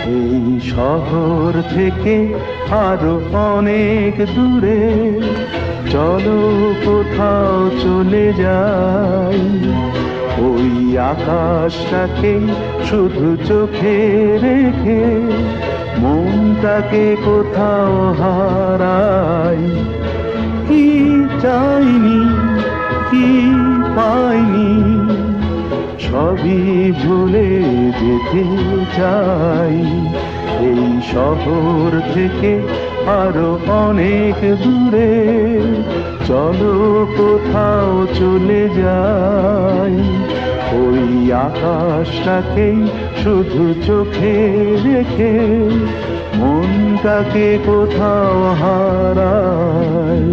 এই শহর থেকে আরো অনেক দূরে চলো কোথাও চলে যাই। ওই আকাশটাকে শুধু চোখে রেখে মনটাকে কোথাও হারাই। কি চাইনি, কি পাইনি, সবই ভুলে যেতে চাই। এই শহর থেকে আরো অনেক দূরে চলো কোথাও চলে যাই। ওই আকাশটাকেই শুধু চোখে রেখে মনটাকে কোথাও হারাই।